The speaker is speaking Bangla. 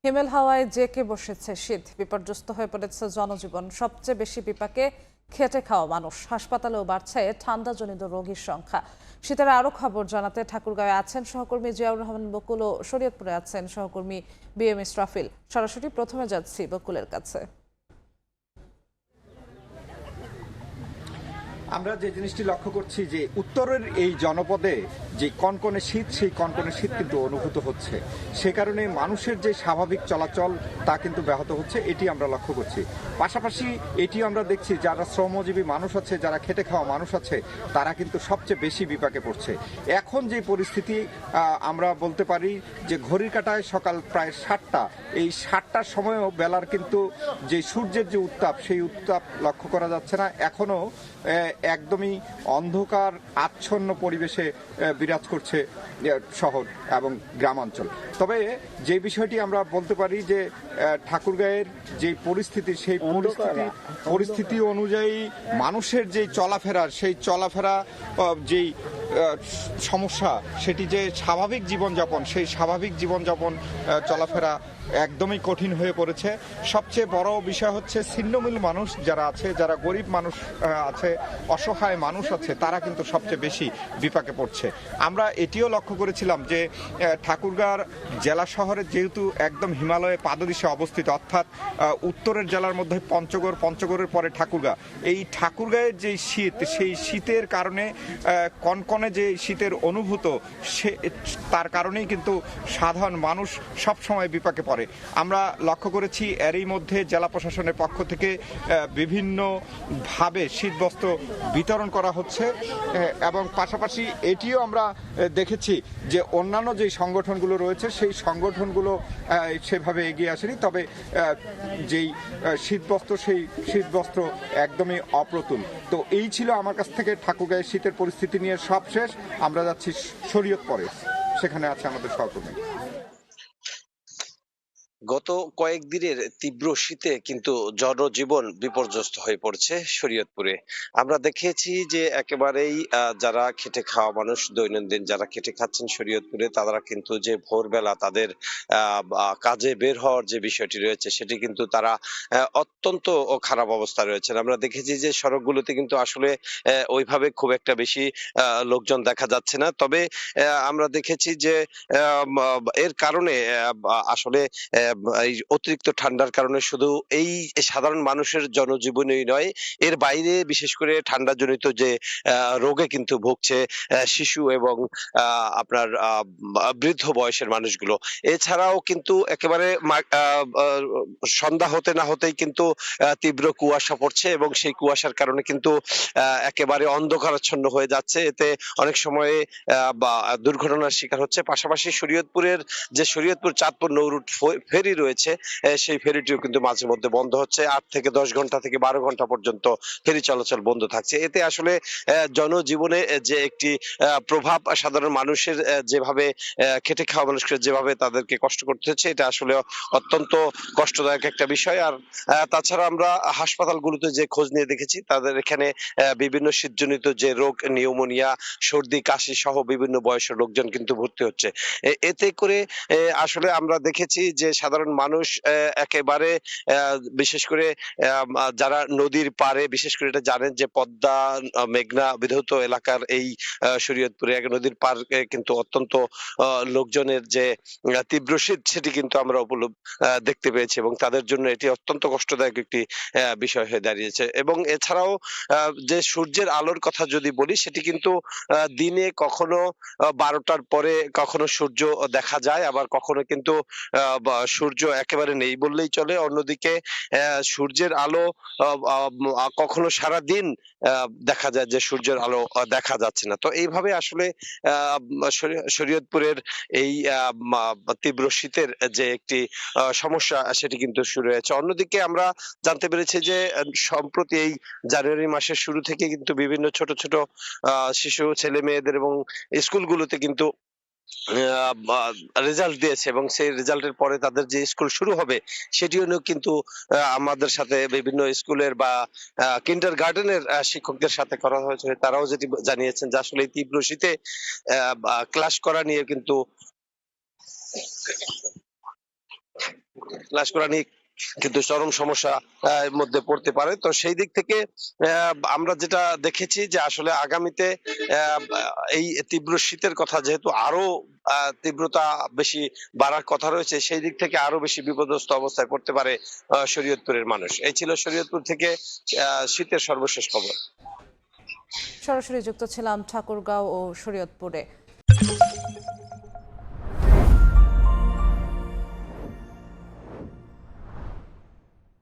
হিমেল হাওয়ায় জেঁকে বসেছে শীত, বিপর্যস্ত হয়ে পড়েছে জনজীবন। সবচেয়ে বেশি বিপাকে খেটে খাওয়া মানুষ। হাসপাতালেও বাড়ছে ঠান্ডাজনিত রোগীর সংখ্যা। শীতের আরো খবর জানাতে ঠাকুরগাঁয়ে আছেন সহকর্মী জিয়াউর রহমান বকুল ও শরীয়তপুরে আছেন সহকর্মী বিএম ইসরাফিল। সরাসরি প্রথমে যাচ্ছি বকুলের কাছে। আমরা যে জিনিসটি লক্ষ্য করছি যে উত্তরের এই জনপদে যে কনকনে শীত, সেই কনকনে শীত কিন্তু অনুভূত হচ্ছে। সে কারণে মানুষের যে স্বাভাবিক চলাচল তা কিন্তু ব্যাহত হচ্ছে, এটি আমরা লক্ষ্য করছি। পাশাপাশি এটিও আমরা দেখছি যারা শ্রমজীবী মানুষ আছে, যারা খেটে খাওয়া মানুষ আছে, তারা কিন্তু সবচেয়ে বেশি বিপাকে পড়ছে। এখন যে পরিস্থিতি, আমরা বলতে পারি যে ঘড়ির কাঁটায় সকাল প্রায় 7টা, এই 7টার সময়ও বেলার কিন্তু যে সূর্যের যে উত্তাপ, সেই উত্তাপ লক্ষ্য করা যাচ্ছে না। এখনো একদমই অন্ধকার আচ্ছন্ন পরিবেশে বিরাজ করছে শহর এবং গ্রামাঞ্চল। তবে যে বিষয়টি আমরা বলতে পারি যে ঠাকুরগাঁয়ের যে পরিস্থিতি, সেই পরিস্থিতি অনুযায়ী মানুষের যে চলাফেরা, সেই চলাফেরা যেই সমস্যা, সেটি যে স্বাভাবিক জীবনযাপন, সেই স্বাভাবিক জীবনযাপন চলাফেরা একদমই কঠিন হয়ে পড়েছে। সবচেয়ে বড় বিষয় হচ্ছে ছিন্নমূল মানুষ যারা আছে, যারা গরিব মানুষ আছে, অসহায় মানুষ আছে, তারা কিন্তু সবচেয়ে বেশি বিপাকে পড়ছে। আমরা এটিও লক্ষ্য করেছিলাম যে ঠাকুরগাঁও জেলা শহরে যেহেতু একদম হিমালয়ে পাদদেশে অবস্থিত, অর্থাৎ উত্তরের জেলার মধ্যে পঞ্চগড়ের পরে ঠাকুরগাঁও, এই ঠাকুরগাঁয়ের যে শীত, সেই শীতের কারণে কনকনে যে শীতের অনুভূত, তার কারণেই কিন্তু সাধারণ মানুষ সবসময় বিপাকে পড়ে। আমরা লক্ষ্য করেছি এরই মধ্যে জেলা প্রশাসনের পক্ষ থেকে বিভিন্নভাবে শীতবস্ত্র বিতরণ করা হচ্ছে এবং পাশাপাশি এটিও আমরা দেখেছি যে অন্যান্য যে সংগঠনগুলো রয়েছে, সেই সংগঠনগুলো সেভাবে এগিয়ে আসেনি। তবে যেই শীতবস্ত্র, সেই শীতবস্ত্র একদমই অপ্রতুল। তো এই ছিল আমার কাছ থেকে ঠাকুরগাঁয়ের শীতের পরিস্থিতি নিয়ে সবশেষ। আমরা যাচ্ছি শরীয়তপুরে, সেখানে আছে আমাদের সহকর্মী। গত কয়েকদিনের তীব্র শীতে কিন্তু জনজীবন বিপর্যস্ত হয়ে পড়ছে শরীয়তপুরে। আমরা দেখেছি যে একেবারেই যারা খেটে খাওয়া মানুষ, দৈনন্দিন যারা খেটে খাচ্ছেন শরীয়তপুরে, তারা কিন্তু যে ভোরবেলা তাদের কাজে বের হওয়ার যে বিষয়টি রয়েছে, সেটি কিন্তু তারা অত্যন্ত খারাপ অবস্থায় রয়েছেন। আমরা দেখেছি যে সড়কগুলোতে কিন্তু আসলে ওইভাবে খুব একটা বেশি লোকজন দেখা যাচ্ছে না। তবে আমরা দেখেছি যে এর কারণে আসলে এই অতিরিক্ত ঠান্ডার কারণে শুধু এই সাধারণ মানুষের জনজীবনই নয়, এর বাইরে বিশেষ করে ঠান্ডাজনিত যে রোগে কিন্তু ভুগছে শিশু এবং আপনার বৃদ্ধ বয়সের মানুষগুলো। এছাড়াও কিন্তু একেবারে সন্ধ্যা হতে না হতেই কিন্তু তীব্র কুয়াশা পড়ছে এবং সেই কুয়াশার কারণে কিন্তু একেবারে অন্ধকারাচ্ছন্ন হয়ে যাচ্ছে। এতে অনেক সময়ে বা দুর্ঘটনার শিকার হচ্ছে। পাশাপাশি শরীয়তপুর চাঁদপুর নৌরুট ফেরি রয়েছে, সেই ফেরিটিও কিন্তু মাঝে মধ্যে বন্ধ হচ্ছে। 8 থেকে 10 ঘন্টা থেকে 12 ঘন্টা পর্যন্ত ফেরি চলাচল বন্ধ থাকছে। এতে আসলে জনজীবনে যে একটি প্রভাব, সাধারণ মানুষের যেভাবে খেটে খাওয়া মানুষকে যেভাবে তাদেরকে কষ্ট করতে হচ্ছে, এটা আসলে অত্যন্ত কষ্টদায়ক একটা বিষয়। আর তাছাড়া আমরা হাসপাতালগুলোতে যে খোঁজ নিয়ে দেখেছি, তাদের এখানে বিভিন্ন শীতজনিত যে রোগ, নিউমোনিয়া, সর্দি, কাশি সহ বিভিন্ন বয়সের লোকজন কিন্তু ভর্তি হচ্ছে। এতে করে আসলে আমরা দেখেছি যে সাধারণ মানুষ একেবারে বিশেষ করে যারা নদীর পাড়ে, বিশেষ করে এটা জানেন যে পদ্মা, মেঘনা বিধৌত এলাকার এই শরীয়তপুরে এক নদীর পাড় কিন্তু অত্যন্ত লোকজনের যে তীব্র শীত, সেটি কিন্তু আমরা দেখতে পেয়েছি এবং তাদের জন্য এটি অত্যন্ত কষ্টদায়ক একটি বিষয় হয়ে দাঁড়িয়েছে। এবং এছাড়াও যে সূর্যের আলোর কথা যদি বলি, সেটি কিন্তু দিনে কখনো 12টার পরে কখনো সূর্য দেখা যায়, আবার কখনো কিন্তু সূর্য একেবারে নেই বললেই চলে। অন্যদিকে সূর্যের আলো কখনো সারাদিন দেখা যায় যে সূর্যের আলো দেখা যাচ্ছে না। তো এইভাবে আসলে শরীয়তপুরের এই তীব্র শীতের যে একটি সমস্যা, সেটি কিন্তু শুরু হয়েছে। অন্যদিকে আমরা জানতে পেরেছি যে সম্প্রতি এই জানুয়ারি মাসের শুরু থেকে কিন্তু বিভিন্ন ছোট ছোট শিশু ছেলে মেয়েদের এবং স্কুলগুলোতে কিন্তু রেজাল্ট দিয়েছে এবং সেই রেজাল্টের পরে তাদের যে স্কুল শুরু হবে, সেটিও নিয়েও কিন্তু আমাদের সাথে বিভিন্ন স্কুলের বা কিন্ডার গার্ডেনের শিক্ষকদের সাথে করা হয়েছে। তারাও যেটি জানিয়েছেন যে আসলে এই তীব্র শীতে ক্লাস করা নিয়ে কিন্তু লাশকুরানি কিন্তু চরম সমস্যা মধ্যে পড়তে পারে। তো সেই দিক থেকে আমরা যেটা দেখেছি যে আসলে আগামীতে এই তীব্র শীতের কথা যেহেতু আরো তীব্রতা বেশি বাড়ার কথা রয়েছে, সেই দিক থেকে আরো বেশি বিপদগ্রস্ত অবস্থায় পড়তে পারে শরীয়তপুরের মানুষ। এই ছিল শরীয়তপুর থেকে শীতের সর্বশেষ খবর। সরাসরি যুক্ত ছিলাম ঠাকুরগাঁও ও শরীয়তপুরে।